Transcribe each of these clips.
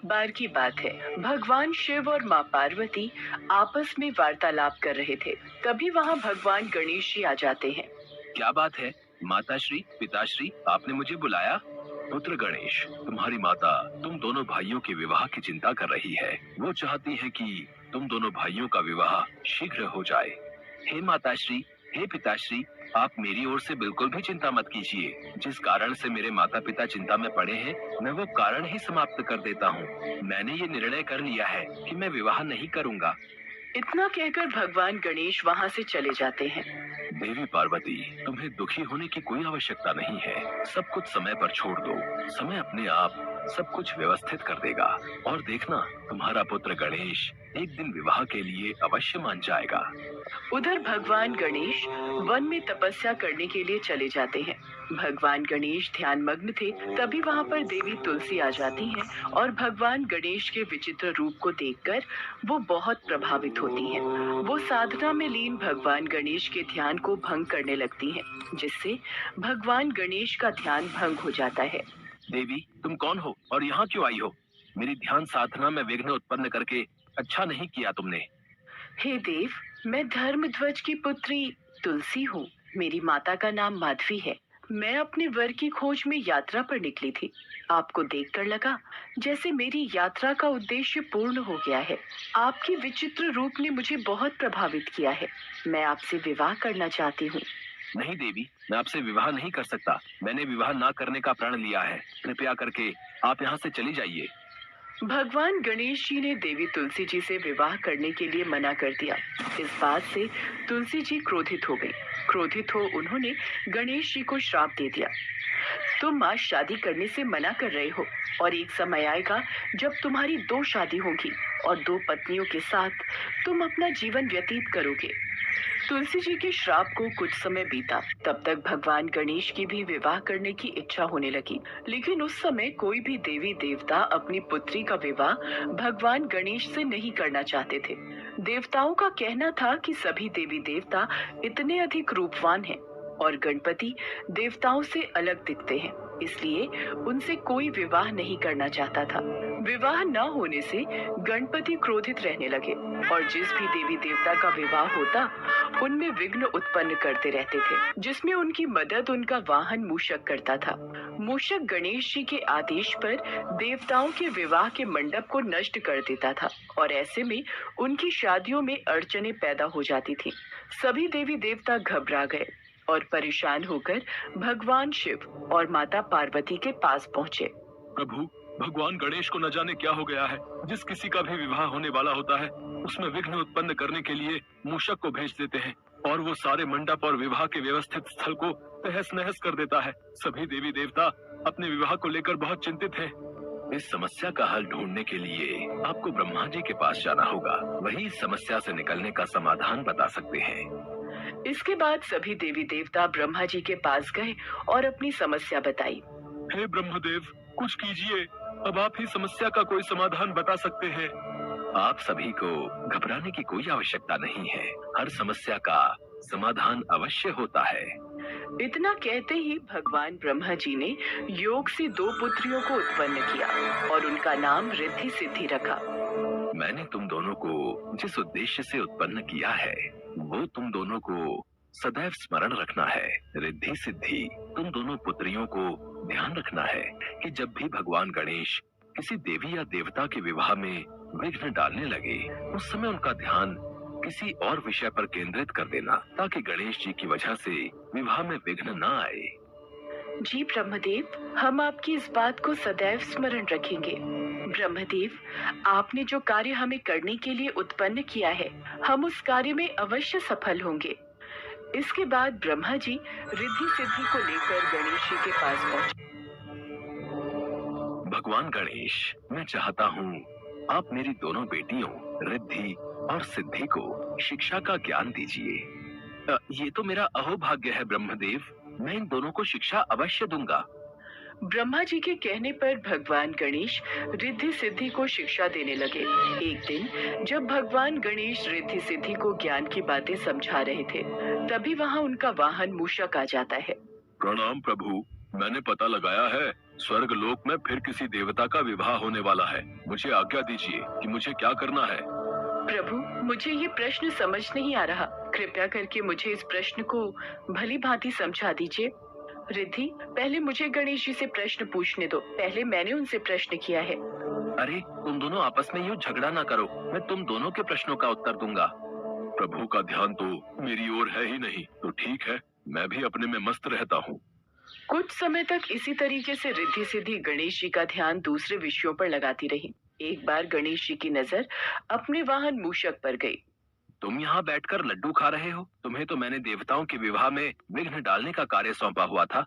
बार की बात है, भगवान शिव और माँ पार्वती आपस में वार्तालाप कर रहे थे। तभी वहाँ भगवान गणेश जी आ जाते हैं। क्या बात है माताश्री, पिताश्री, आपने मुझे बुलाया? पुत्र गणेश, तुम्हारी माता तुम दोनों भाइयों के विवाह की चिंता कर रही है। वो चाहती है कि तुम दोनों भाइयों का विवाह शीघ्र हो जाए। हे माताश्री, हे पिताश्री, आप मेरी ओर से बिल्कुल भी चिंता मत कीजिए। जिस कारण से मेरे माता पिता चिंता में पड़े हैं, मैं वो कारण ही समाप्त कर देता हूँ। मैंने ये निर्णय कर लिया है कि मैं विवाह नहीं करूँगा। इतना कहकर भगवान गणेश वहाँ से चले जाते हैं। देवी पार्वती, तुम्हें दुखी होने की कोई आवश्यकता नहीं है। सब कुछ समय पर छोड़ दो। समय अपने आप सब कुछ व्यवस्थित कर देगा। और देखना, तुम्हारा पुत्र गणेश एक दिन विवाह के लिए अवश्य मान जाएगा। उधर भगवान गणेश वन में तपस्या करने के लिए चले जाते हैं। भगवान गणेश ध्यान मग्न थे। तभी वहाँ पर देवी तुलसी आ जाती हैं और भगवान गणेश के विचित्र रूप को देखकर वो बहुत प्रभावित होती हैं। वो साधना में लीन भगवान गणेश के ध्यान को भंग करने लगती हैं, जिससे भगवान गणेश का ध्यान भंग हो जाता है। देवी, तुम कौन हो और यहाँ क्यों आई हो? मेरी ध्यान साधना में विघ्न उत्पन्न करके अच्छा नहीं किया तुमने। हे देव, मैं धर्मध्वज की पुत्री तुलसी हूँ। मेरी माता का नाम माधवी है। मैं अपने वर की खोज में यात्रा पर निकली थी। आपको देखकर लगा जैसे मेरी यात्रा का उद्देश्य पूर्ण हो गया है। आपकी विचित्र रूप ने मुझे बहुत प्रभावित किया है। मैं आपसे विवाह करना चाहती हूँ। नहीं देवी, मैं आपसे विवाह नहीं कर सकता। मैंने विवाह ना करने का प्रण लिया है। कृपया करके आप यहाँ से चली जाइए। भगवान गणेश जी ने देवी तुलसी जी से विवाह करने के लिए मना कर दिया। इस बात से तुलसी जी क्रोधित हो गई। क्रोधित हो उन्होंने गणेश जी को श्राप दे दिया। तुम आज शादी करने से मना कर रहे हो और एक समय आएगा जब तुम्हारी 2 शादी होगी और 2 पत्नियों के साथ तुम अपना जीवन व्यतीत करोगे। तुलसी जी के श्राप को कुछ समय बीता। तब तक भगवान गणेश की भी विवाह करने की इच्छा होने लगी, लेकिन उस समय कोई भी देवी देवता अपनी पुत्री का विवाह भगवान गणेश से नहीं करना चाहते थे। देवताओं का कहना था कि सभी देवी देवता इतने अधिक रूपवान हैं और गणपति देवताओं से अलग दिखते हैं, इसलिए उनसे कोई विवाह नहीं करना चाहता था। विवाह न होने से गणपति क्रोधित रहने लगे और जिस भी देवी देवता का विवाह होता उनमें विघ्न उत्पन्न करते रहते थे, जिसमें उनकी मदद उनका वाहन मूषक करता था। मूषक गणेश जी के आदेश पर देवताओं के विवाह के मंडप को नष्ट कर देता था और ऐसे में उनकी शादियों में अड़चनें पैदा हो जाती थी। सभी देवी देवता घबरा गए और परेशान होकर भगवान शिव और माता पार्वती के पास पहुँचे। प्रभु, भगवान गणेश को न जाने क्या हो गया है। जिस किसी का भी विवाह होने वाला होता है, उसमें विघ्न उत्पन्न करने के लिए मूषक को भेज देते हैं और वो सारे मंडप और विवाह के व्यवस्थित स्थल को तहस नहस कर देता है। सभी देवी देवता अपने विवाह को लेकर बहुत चिंतित हैं। इस समस्या का हल ढूंढने के लिए आपको ब्रह्मा जी के पास जाना होगा। वही इस समस्या से निकलने का समाधान बता सकते हैं। इसके बाद सभी देवी देवता ब्रह्मा जी के पास गए और अपनी समस्या बताई। हे ब्रह्मदेव, कुछ कीजिए। अब आप ही समस्या का कोई समाधान बता सकते हैं। आप सभी को घबराने की कोई आवश्यकता नहीं है। हर समस्या का समाधान अवश्य होता है। इतना कहते ही भगवान ब्रह्मा जी ने योग से 2 पुत्रियों को उत्पन्न किया और उनका नाम रिद्धि सिद्धि रखा। मैंने तुम दोनों को जिस उद्देश्य से उत्पन्न किया है, वो तुम दोनों को सदैव स्मरण रखना है। रिद्धि सिद्धि, तुम दोनों पुत्रियों को ध्यान रखना है कि जब भी भगवान गणेश किसी देवी या देवता के विवाह में विघ्न डालने लगे, उस समय उनका ध्यान किसी और विषय पर केंद्रित कर देना, ताकि गणेश जी की वजह से विवाह में विघ्न न आए। जी ब्रह्मदेव, हम आपकी इस बात को सदैव स्मरण रखेंगे। ब्रह्मदेव, आपने जो कार्य हमें करने के लिए उत्पन्न किया है, हम उस कार्य में अवश्य सफल होंगे। इसके बाद ब्रह्मा जी रिद्धि सिद्धि को लेकर गणेश जी के पास पहुंचे। भगवान गणेश, मैं चाहता हूँ आप मेरी दोनों बेटियों रिद्धि और सिद्धि को शिक्षा का ज्ञान दीजिए। ये तो मेरा अहोभाग्य है ब्रह्मदेव। मैं इन दोनों को शिक्षा अवश्य दूंगा। ब्रह्मा जी के कहने पर भगवान गणेश रिद्धि सिद्धि को शिक्षा देने लगे। एक दिन जब भगवान गणेश रिद्धि सिद्धि को ज्ञान की बातें समझा रहे थे, तभी वहाँ उनका वाहन मूषक आ जाता है। प्रणाम प्रभु, मैंने पता लगाया है स्वर्ग लोक में फिर किसी देवता का विवाह होने वाला है। मुझे आज्ञा दीजिए कि मुझे क्या करना है। प्रभु, मुझे ये प्रश्न समझ नहीं आ रहा। कृपया करके मुझे इस प्रश्न को भली भांति समझा दीजिए। रिद्धि, पहले मुझे गणेश जी से प्रश्न पूछने दो। पहले मैंने उनसे प्रश्न किया है। अरे तुम दोनों आपस में यूँ झगड़ा ना करो, मैं तुम दोनों के प्रश्नों का उत्तर दूंगा। प्रभु का ध्यान तो मेरी ओर है ही नहीं, तो ठीक है, मैं भी अपने में मस्त रहता हूँ। कुछ समय तक इसी तरीके से रिद्धि सिद्धि गणेश जी का ध्यान दूसरे विषयों पर लगाती रही। एक बार गणेश जी की नजर अपने वाहन मूषक पर गई। तुम यहाँ बैठकर लड्डू खा रहे हो? तुम्हें तो मैंने देवताओं के विवाह में विघ्न डालने का कार्य सौंपा हुआ था।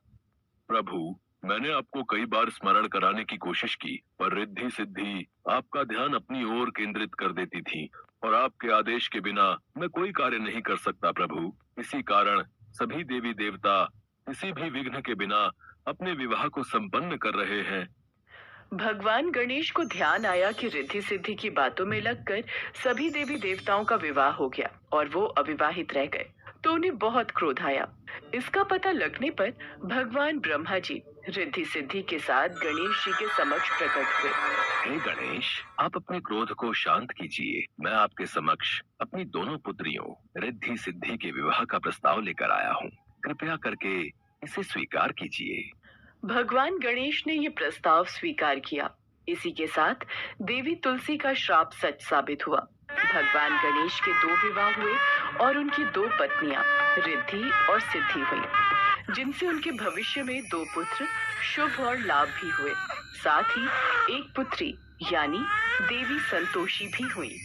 प्रभु, मैंने आपको कई बार स्मरण कराने की कोशिश की, पर रिद्धि सिद्धि आपका ध्यान अपनी ओर केंद्रित कर देती थी, और आपके आदेश के बिना मैं कोई कार्य नहीं कर सकता प्रभु। इसी कारण सभी देवी देवता किसी भी विघ्न के बिना अपने विवाह को संपन्न कर रहे हैं। भगवान गणेश को ध्यान आया कि रिद्धि सिद्धि की बातों में लगकर सभी देवी देवताओं का विवाह हो गया और वो अविवाहित रह गए, तो उन्हें बहुत क्रोध आया। इसका पता लगने पर भगवान ब्रह्मा जी रिद्धि सिद्धि के साथ गणेश जी के समक्ष प्रकट हुए। हे गणेश, आप अपने क्रोध को शांत कीजिए। मैं आपके समक्ष अपनी दोनों पुत्रियों रिद्धि सिद्धि के विवाह का प्रस्ताव लेकर आया हूँ। कृपया करके इसे स्वीकार कीजिए। भगवान गणेश ने ये प्रस्ताव स्वीकार किया। इसी के साथ देवी तुलसी का श्राप सच साबित हुआ। भगवान गणेश के 2 विवाह हुए और उनकी 2 पत्नियां रिद्धि और सिद्धि हुई, जिनसे उनके भविष्य में 2 पुत्र शुभ और लाभ भी हुए। साथ ही एक पुत्री यानी देवी संतोषी भी हुई।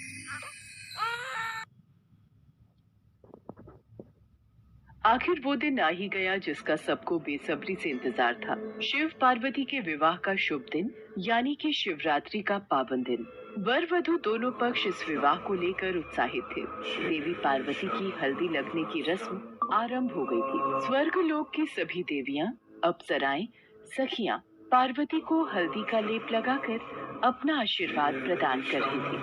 आखिर वो दिन आ ही गया जिसका सबको बेसब्री से इंतजार था। शिव पार्वती के विवाह का शुभ दिन यानी कि शिवरात्रि का पावन दिन। वर वधू दोनों पक्ष इस विवाह को लेकर उत्साहित थे। देवी पार्वती की हल्दी लगने की रस्म आरंभ हो गई थी। स्वर्ग लोक की सभी देवियां, अप्सराएं, सखियां पार्वती को हल्दी का लेप लगाकर अपना आशीर्वाद प्रदान कर रही थी।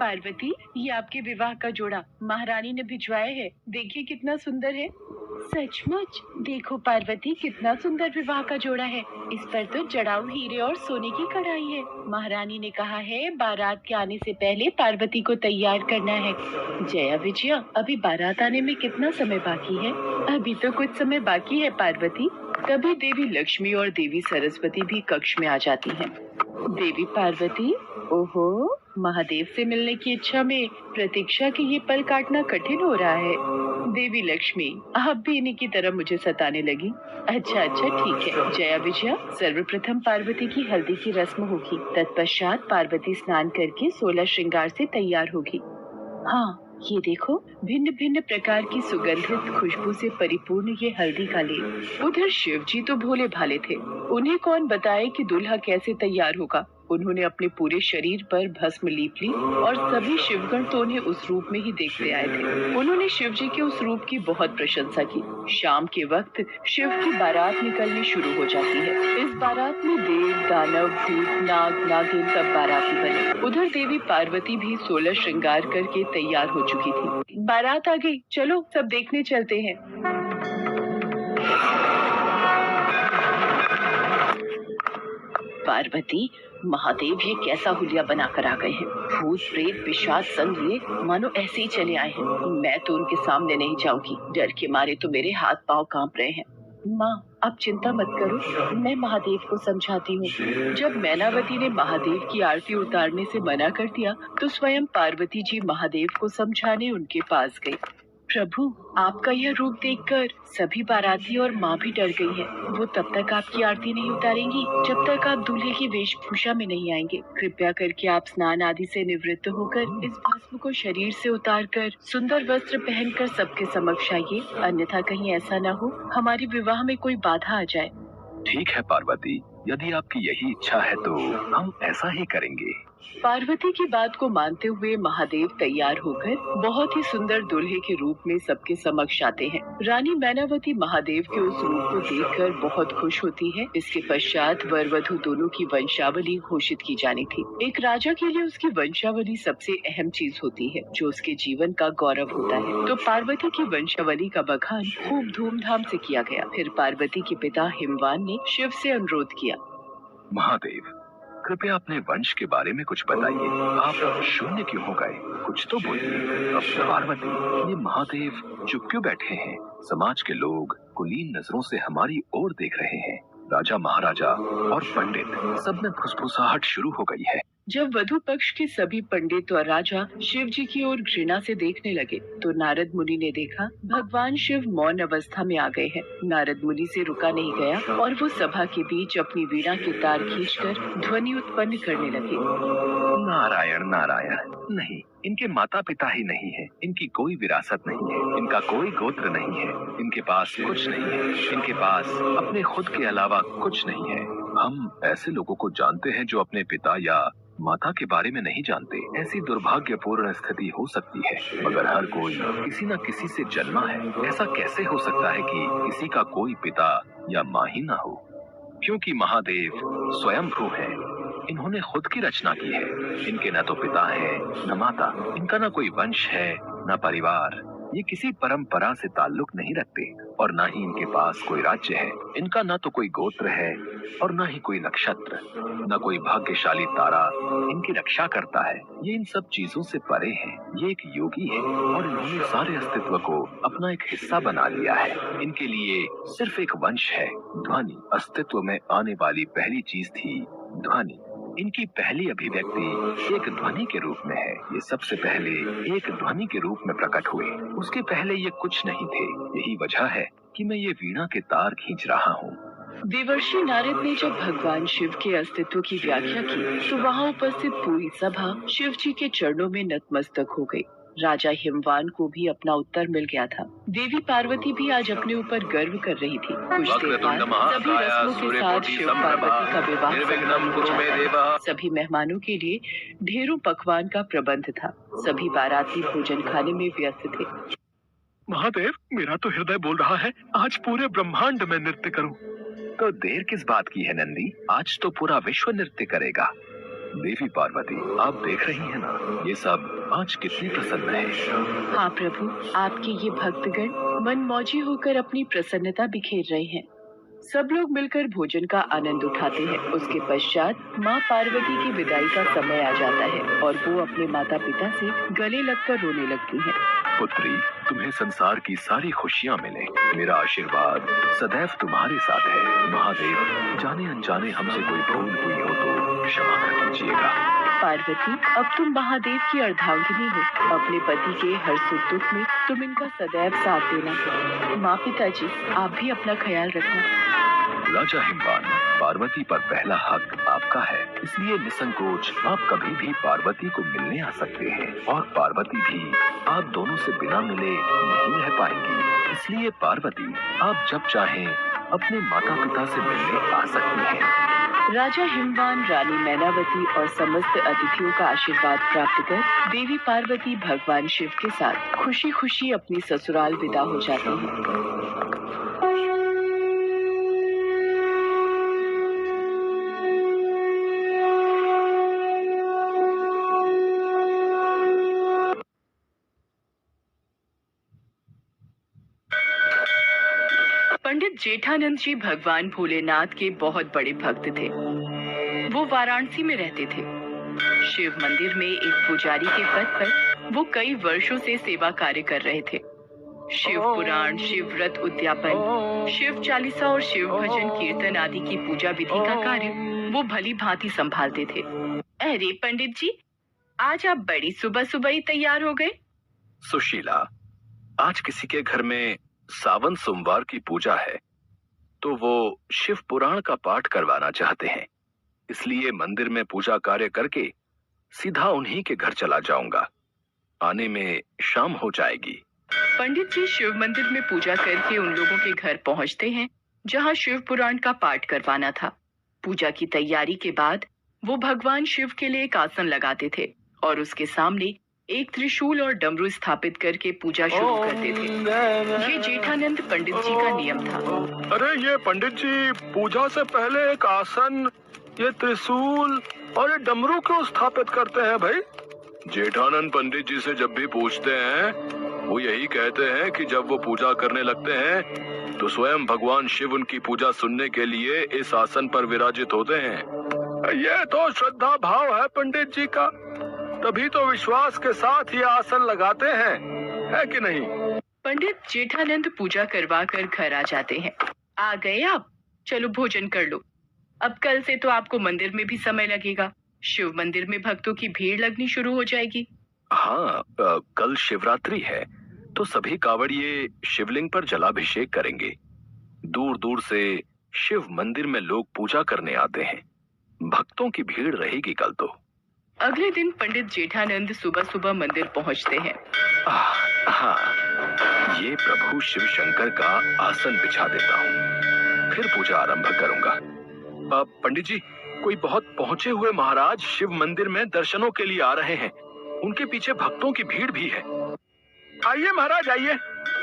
पार्वती, ये आपके विवाह का जोड़ा महारानी ने भिजवाया है। देखिए कितना सुंदर है। सचमुच? देखो पार्वती, कितना सुंदर विवाह का जोड़ा है। इस पर तो जड़ाऊ हीरे और सोने की कढ़ाई है। महारानी ने कहा है बारात के आने से पहले पार्वती को तैयार करना है। जया विजया, अभी बारात आने में कितना समय बाकी है? अभी तो कुछ समय बाकी है पार्वती। तभी देवी लक्ष्मी और देवी सरस्वती भी कक्ष में आ जाती हैं। देवी पार्वती, ओहो, महादेव से मिलने की इच्छा में प्रतीक्षा के ये पल काटना कठिन हो रहा है। देवी लक्ष्मी, आप भी इन्हीं की तरह मुझे सताने लगी। अच्छा ठीक है। जया विजया, सर्वप्रथम पार्वती की हल्दी की रस्म होगी। तत्पश्चात पार्वती स्नान करके 16 श्रृंगार से तैयार होगी। हाँ, ये देखो, भिन्न भिन्न प्रकार की सुगंधित खुशबू से परिपूर्ण ये हल्दी का लेप। उधर शिव जी तो भोले भाले थे। उन्हें कौन बताए कि दूल्हा कैसे तैयार होगा। उन्होंने अपने पूरे शरीर पर भस्म लीप ली और सभी शिवगण तो उन्हें उस रूप में ही देखते आए थे। उन्होंने शिव जी के उस रूप की बहुत प्रशंसा की। शाम के वक्त शिव की बारात निकलनी शुरू हो जाती है। इस बारात में देव, दानव, भूत, नाग, नागिन सब बाराती बने। उधर देवी पार्वती भी 16 श्रृंगार करके तैयार हो चुकी थी। बारात आ गई, चलो सब देखने चलते हैं। पार्वती, महादेव ये कैसा हुलिया बनाकर आ गए हैं। भूत प्रेत पिशाच संग लिए मानो ऐसे ही चले आए हैं। मैं तो उनके सामने नहीं जाऊंगी। डर के मारे तो मेरे हाथ पांव कांप रहे हैं। माँ, आप चिंता मत करो, मैं महादेव को समझाती हूँ। जब मैनावती ने महादेव की आरती उतारने से मना कर दिया तो स्वयं पार्वती जी महादेव को समझाने उनके पास गई। प्रभु, आपका यह रूप देखकर सभी बाराती और माँ भी डर गई है। वो तब तक आपकी आरती नहीं उतारेंगी जब तक आप दूल्हे की वेशभूषा में नहीं आएंगे। कृपया करके आप स्नान आदि से निवृत्त होकर इस भस्म को शरीर से उतारकर सुंदर वस्त्र पहनकर सबके समक्ष आइए, अन्यथा कहीं ऐसा न हो हमारे विवाह में कोई बाधा आ जाए। ठीक है पार्वती, यदि आपकी यही इच्छा है तो हम ऐसा ही करेंगे। पार्वती की बात को मानते हुए महादेव तैयार होकर बहुत ही सुंदर दूल्हे के रूप में सबके समक्ष आते हैं। रानी मैनावती महादेव के उस रूप को देखकर बहुत खुश होती है। इसके पश्चात वर वधू दोनों की वंशावली घोषित की जानी थी। एक राजा के लिए उसकी वंशावली सबसे अहम चीज होती है, जो उसके जीवन का गौरव होता है। तो पार्वती की वंशावली का बखान खूब धूमधाम से किया गया। फिर पार्वती के पिता हिमवान ने शिव से अनुरोध किया। महादेव, कृपया अपने वंश के बारे में कुछ बताइए। आप शून्य क्यों हो गए? कुछ तो बोलिए। अब पार्वती, ये महादेव चुप क्यों बैठे हैं? समाज के लोग कुलीन नजरों से हमारी ओर देख रहे हैं। राजा महाराजा और पंडित सब में फुसफुसाहट शुरू हो गई है। जब वधु पक्ष के सभी पंडित और राजा शिव जी की ओर घृणा से देखने लगे तो नारद मुनि ने देखा भगवान शिव मौन अवस्था में आ गए हैं। नारद मुनि से रुका नहीं गया और वो सभा के बीच अपनी वीणा के तार खींचकर ध्वनि उत्पन्न करने लगे। नारायण नारायण। नहीं, इनके माता पिता ही नहीं है, इनकी कोई विरासत नहीं है, इनका कोई गोत्र नहीं है, इनके पास कुछ नहीं है, इनके पास अपने खुद के अलावा कुछ नहीं है। हम ऐसे लोगों को जानते हैं जो अपने पिता या माता के बारे में नहीं जानते। ऐसी दुर्भाग्यपूर्ण स्थिति हो सकती है, मगर हर कोई किसी न किसी से जन्मा है। ऐसा कैसे हो सकता है कि किसी का कोई पिता या माँ ही न हो? क्योंकि महादेव स्वयंभू है, इन्होंने खुद की रचना की है। इनके न तो पिता है न माता, इनका न कोई वंश है न परिवार। ये किसी परंपरा से ताल्लुक नहीं रखते और न ही इनके पास कोई राज्य है। इनका न तो कोई गोत्र है और न ही कोई नक्षत्र, न कोई भाग्यशाली तारा इनकी रक्षा करता है। ये इन सब चीजों से परे हैं। ये एक योगी है और इन्होंने सारे अस्तित्व को अपना एक हिस्सा बना लिया है। इनके लिए सिर्फ एक वंश है, ध्वनि। अस्तित्व में आने वाली पहली चीज थी ध्वनि। इनकी पहली अभिव्यक्ति एक ध्वनि के रूप में है। ये सबसे पहले एक ध्वनि के रूप में प्रकट हुए। उसके पहले ये कुछ नहीं थे। यही वजह है कि मैं ये वीणा के तार खींच रहा हूँ। देवर्षि नारद ने जब भगवान शिव के अस्तित्व की व्याख्या की तो वहाँ उपस्थित पूरी सभा शिव जी के चरणों में नतमस्तक हो गई। राजा हिमवान को भी अपना उत्तर मिल गया था। देवी पार्वती भी आज अपने ऊपर गर्व कर रही थी। कुछ देर बाद सभी रस्मों के साथ शिव पार्वती का विवाह। सभी मेहमानों के लिए ढेरों पकवान का प्रबंध था। सभी बाराती भोजन खाने में व्यस्त थे। महादेव, मेरा तो हृदय बोल रहा है आज पूरे ब्रह्मांड में नृत्य करूं। तो देर किस बात की है नंदी? आज तो पूरा विश्व नृत्य करेगा। देवी पार्वती, आप देख रही हैं ना, ये सब आज कितनी प्रसन्न है। हाँ प्रभु, आपके ये भक्तगण मनमौजी होकर अपनी प्रसन्नता बिखेर रहे हैं। सब लोग मिलकर भोजन का आनंद उठाते हैं। उसके पश्चात माँ पार्वती की विदाई का समय आ जाता है और वो अपने माता पिता से गले लगकर रोने लगती हैं। पुत्री, तुम्हें संसार की सारी खुशियाँ मिले। मेरा आशीर्वाद सदैव तुम्हारे साथ है। महादेव, जाने अनजाने हमसे कोई भूल हुई हो तो क्षमा कर दीजिएगा। पार्वती, अब तुम महादेव की अर्धांगिनी हो। अपने पति के हर सुख दुख में तुम इनका सदैव साथ देना। माँ पिताजी, आप भी अपना ख्याल रखना। राजा हिमवान, पार्वती पर पहला हक आपका है, इसलिए निसंकोच आप कभी भी पार्वती को मिलने आ सकते हैं और पार्वती भी आप दोनों से बिना मिले नहीं रह पाएंगी। इसलिए पार्वती, आप जब चाहें अपने माता पिता से मिलने आ सकती हैं। राजा हिमवान, रानी मैनावती और समस्त अतिथियों का आशीर्वाद प्राप्त कर देवी पार्वती भगवान शिव के साथ खुशी खुशी अपनी ससुराल विदा हो जाती हैं। पंडित जेठानंद जी भगवान भोलेनाथ के बहुत बड़े भक्त थे। वो वाराणसी में रहते थे। शिव मंदिर में एक पुजारी के पद पर वो कई वर्षों से सेवा कार्य कर रहे थे। शिव पुराण, शिव व्रत उद्यापन, शिव चालीसा और शिव भजन कीर्तन आदि की पूजा विधि का कार्य वो भली भांति संभालते थे। अरे पंडित जी, आज आप बड़ी सुबह सुबह ही तैयार हो गए। सुशीला, आज किसी के घर में सावन सोमवार की पूजा है तो वो शिव पुराण का पाठ करवाना चाहते हैं। इसलिए मंदिर में पूजा कार्य करके सीधा उन्हीं के घर चला जाऊंगा। आने में शाम हो जाएगी। पंडित जी शिव मंदिर में पूजा करके उन लोगों के घर पहुंचते हैं जहां शिव पुराण का पाठ करवाना था। पूजा की तैयारी के बाद वो भगवान शिव के लिए एक आसन लगाते थे और उसके सामने एक त्रिशूल और डमरू स्थापित करके पूजा शुरू करते थे। ये जेठानंद पंडित जी का नियम था। अरे ये पंडित जी पूजा से पहले एक आसन, ये त्रिशूल और ये डमरू क्यों स्थापित करते हैं भाई? जेठानंद पंडित जी से जब भी पूछते हैं वो यही कहते हैं कि जब वो पूजा करने लगते हैं तो स्वयं भगवान शिव उनकी पूजा सुनने के लिए इस आसन पर विराजित होते हैं। ये तो श्रद्धा भाव है पंडित जी का, तभी तो विश्वास के साथ ये आसन लगाते हैं, है कि नहीं? पंडित जेठानंद पूजा करवा कर घर आ जाते हैं। आ गए आप, चलो भोजन कर लो। अब कल से तो आपको मंदिर में भी समय लगेगा। शिव मंदिर में भक्तों की भीड़ लगनी शुरू हो जाएगी। हाँ, कल शिवरात्रि है तो सभी कांवड़िए शिवलिंग पर जलाभिषेक करेंगे। दूर दूर से शिव मंदिर में लोग पूजा करने आते हैं। भक्तों की भीड़ रहेगी कल तो। अगले दिन पंडित जेठानंद सुबह सुबह मंदिर पहुंचते हैं। हाँ, ये प्रभु शिव शंकर का आसन बिछा देता हूँ, फिर पूजा आरंभ करूंगा। पंडित जी, कोई बहुत पहुंचे हुए महाराज शिव मंदिर में दर्शनों के लिए आ रहे हैं। उनके पीछे भक्तों की भीड़ भी है। आइए महाराज आइए,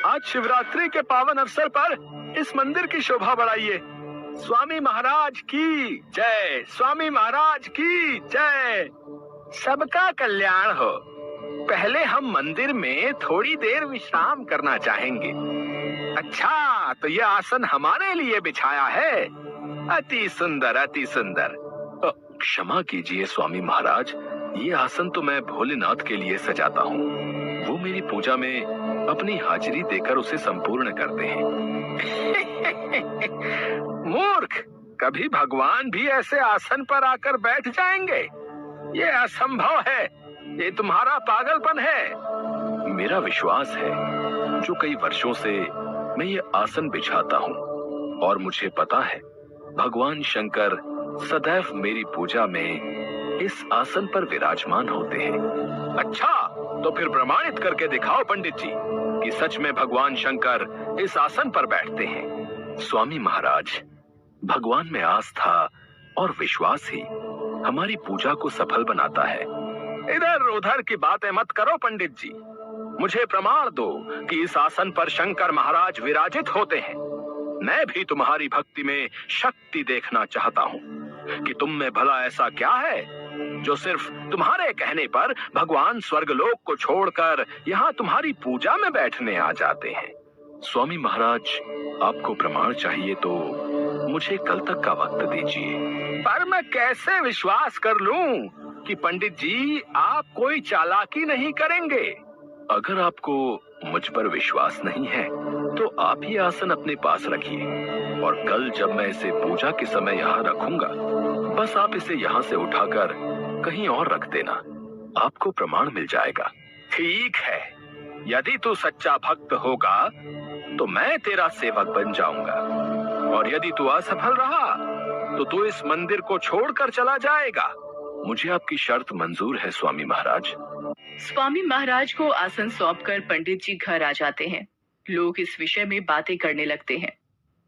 आज शिवरात्रि के पावन अवसर पर इस मंदिर की शोभा बढ़ाइए। स्वामी महाराज की जय, स्वामी महाराज की जय। सबका कल्याण हो। पहले हम मंदिर में थोड़ी देर विश्राम करना चाहेंगे। अच्छा, तो ये आसन हमारे लिए बिछाया है। अति सुंदर, अति सुंदर। क्षमा कीजिए स्वामी महाराज, ये आसन तो मैं भोलेनाथ के लिए सजाता हूँ। वो मेरी पूजा में अपनी हाजिरी देकर उसे संपूर्ण करते हैं। मूर्ख, कभी भगवान भी ऐसे आसन पर आकर बैठ जाएंगे? ये असंभव है, ये तुम्हारा पागलपन है। मेरा विश्वास है, जो कई वर्षों से मैं ये आसन बिछाता हूँ और मुझे पता है भगवान शंकर सदैव मेरी पूजा में इस आसन पर विराजमान होते हैं। अच्छा, तो फिर प्रमाणित करके दिखाओ पंडित जी कि सच में भगवान शंकर इस आसन पर बैठते हैं। स्वामी महाराज, भगवान में आस्था और विश्वास ही हमारी पूजा को सफल बनाता है। इधर उधर की बातें मत करो पंडित जी, मुझे प्रमाण दो कि इस आसन पर शंकर महाराज विराजित होते हैं। मैं भी तुम्हारी भक्ति में शक्ति देखना चाहता हूँ कि तुम में भला ऐसा क्या है जो सिर्फ तुम्हारे कहने पर भगवान स्वर्गलोक को छोड़कर यहाँ तुम्हारी पूजा में बैठने आ जाते हैं। स्वामी महाराज, आपको प्रमाण चाहिए तो मुझे कल तक का वक्त दीजिए। पर मैं कैसे विश्वास कर लूं कि पंडित जी आप कोई चालाकी नहीं करेंगे? अगर आपको मुझ पर विश्वास नहीं है तो आप ही आसन अपने पास रखिए और कल जब मैं इसे पूजा के समय यहाँ रखूंगा, बस आप इसे यहाँ से उठाकर कहीं और रख देना, आपको प्रमाण मिल जाएगा। ठीक है, यदि तू सच्चा भक्त होगा तो मैं तेरा सेवक बन जाऊंगा, और यदि तू असफल रहा तो तू इस मंदिर को छोड़कर चला जाएगा। मुझे आपकी शर्त मंजूर है स्वामी महाराज। स्वामी महाराज को आसन सौंपकर पंडित जी घर आ जाते हैं। लोग इस विषय में बातें करने लगते हैं।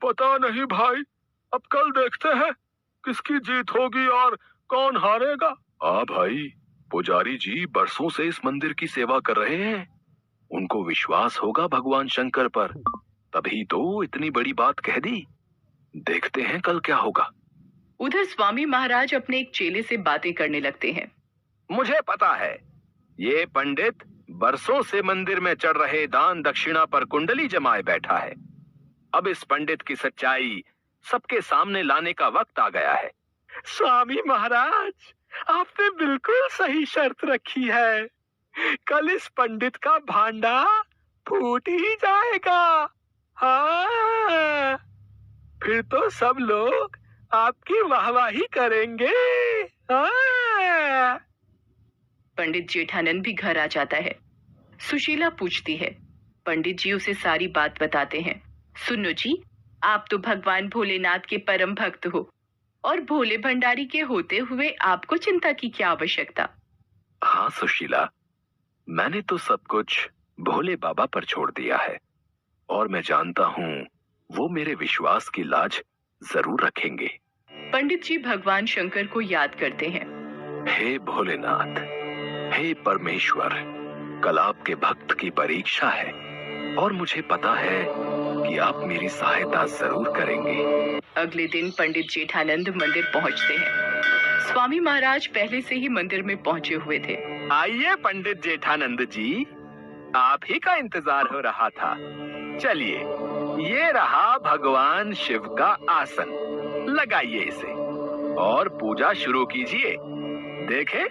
पता नहीं भाई, अब कल देखते हैं किसकी जीत होगी और कौन हारेगा। हाँ भाई, पुजारी जी बरसों से इस मंदिर की सेवा कर रहे हैं, उनको विश्वास होगा भगवान शंकर पर, तभी तो इतनी बड़ी बात कह दी। देखते हैं कल क्या होगा। उधर स्वामी महाराज अपने एक चेले से बातें करने लगते हैं। मुझे पता है, ये पंडित बरसों से मंदिर में चढ़ रहे दान दक्षिणा पर कुंडली जमाए बैठा है। अब इस पंडित की सच्चाई सबके सामने लाने का वक्त आ गया है। स्वामी महाराज, आपने बिल्कुल सही शर्त रखी है। कल इस पंडित का भांडा फूट ही जाएगा। हाँ, फिर तो सब लोग आपकी वाहवाही करेंगे। हाँ। पंडित जेठानंद भी घर आ जाता है। सुशीला पूछती है। पंडित जी उसे सारी बात बताते हैं। सुनो जी, आप तो भगवान भोलेनाथ के परम भक्त हो और भोले भंडारी के होते हुए आपको चिंता की क्या आवश्यकता। हाँ सुशीला, मैंने तो सब कुछ भोले बाबा पर छोड़ दिया है और मैं जानता हूँ वो मेरे विश्वास की लाज जरूर रखेंगे। पंडित जी भगवान शंकर को याद करते हैं। हे भोलेनाथ, हे परमेश्वर, कल आपके भक्त की परीक्षा है और मुझे पता है कि आप मेरी सहायता जरूर करेंगे। अगले दिन पंडित जेठानंद मंदिर पहुंचते हैं। स्वामी महाराज पहले से ही मंदिर में पहुंचे हुए थे। आइए पंडित जेठानंद जी, आप ही का इंतजार हो रहा था। चलिए, ये रहा भगवान शिव का आसन, लगाइए इसे और पूजा शुरू कीजिए। देखें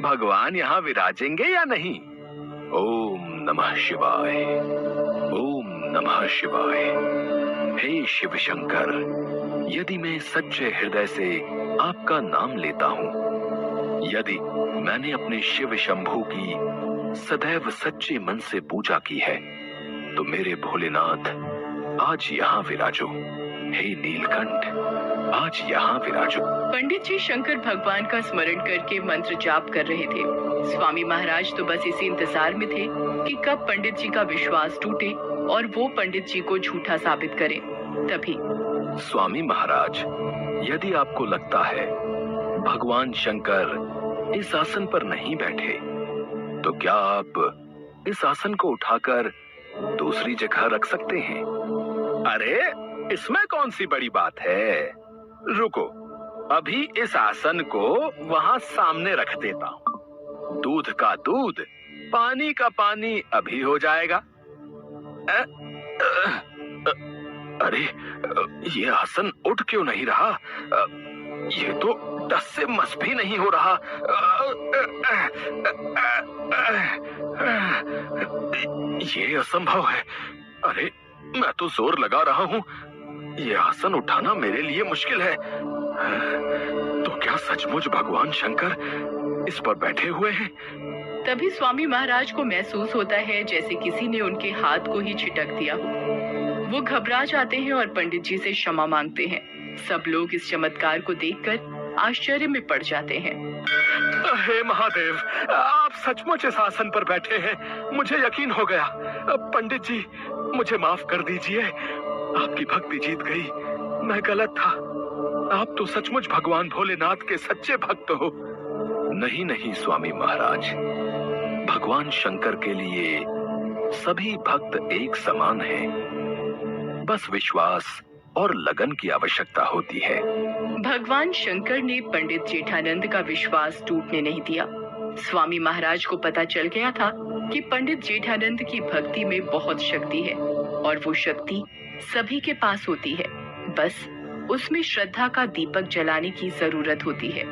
भगवान यहाँ विराजेंगे या नहीं। ओम नमः शिवाय, ओम नमः शिवाय। हे शिव शंकर, यदि मैं सच्चे हृदय से आपका नाम लेता हूँ, यदि मैंने अपने शिव शंभू की सदैव सच्चे मन से पूजा की है, तो मेरे भोलेनाथ आज यहाँ विराजो। हे नीलकंठ, आज यहाँ विराजो। पंडित जी शंकर भगवान का स्मरण करके मंत्र जाप कर रहे थे। स्वामी महाराज तो बस इसी इंतजार में थे कि कब पंडित जी का विश्वास टूटे और वो पंडित जी को झूठा साबित करे। तभी स्वामी महाराज, यदि आपको लगता है भगवान शंकर इस आसन पर नहीं बैठे, तो क्या आप इस आसन को उठाकर दूसरी जगह रख सकते हैं? अरे, इसमें कौन सी बड़ी बात है। रुको, अभी इस आसन को वहां सामने रख देता हूँ। दूध का दूध, पानी का पानी अभी हो जाएगा। अरे, ये आसन उठ क्यों नहीं रहा? ये तो टस से मस भी नहीं हो रहा। ये असंभव है। अरे, मैं तो जोर लगा रहा हूँ, ये आसन उठाना मेरे लिए मुश्किल है। तो क्या सचमुच भगवान शंकर इस पर बैठे हुए हैं? तभी स्वामी महाराज को महसूस होता है जैसे किसी ने उनके हाथ को ही छिटक दिया हो। वो घबरा जाते हैं और पंडित जी से क्षमा मांगते हैं। सब लोग इस चमत्कार को देखकर आश्चर्य में पड़ जाते हैं। हे महादेव, आप सचमुच इस आसन पर बैठे हैं, मुझे यकीन हो गया। पंडित जी, मुझे माफ कर दीजिए, आपकी भक्ति जीत गई। मैं गलत था। आप तो सचमुच भगवान भोलेनाथ के सच्चे भक्त हो। नहीं नहीं स्वामी महाराज, भगवान शंकर के लिए सभी भक्त एक समान हैं। बस विश्वास और लगन की आवश्यकता होती है। भगवान शंकर ने पंडित जेठानंद का विश्वास टूटने नहीं दिया। स्वामी महाराज को पता चल गया था कि पंडित जेठानंद की भक्ति में बहुत शक्ति है और वो शक्ति सभी के पास होती है। बस उसमें श्रद्धा का दीपक जलाने की जरूरत होती है।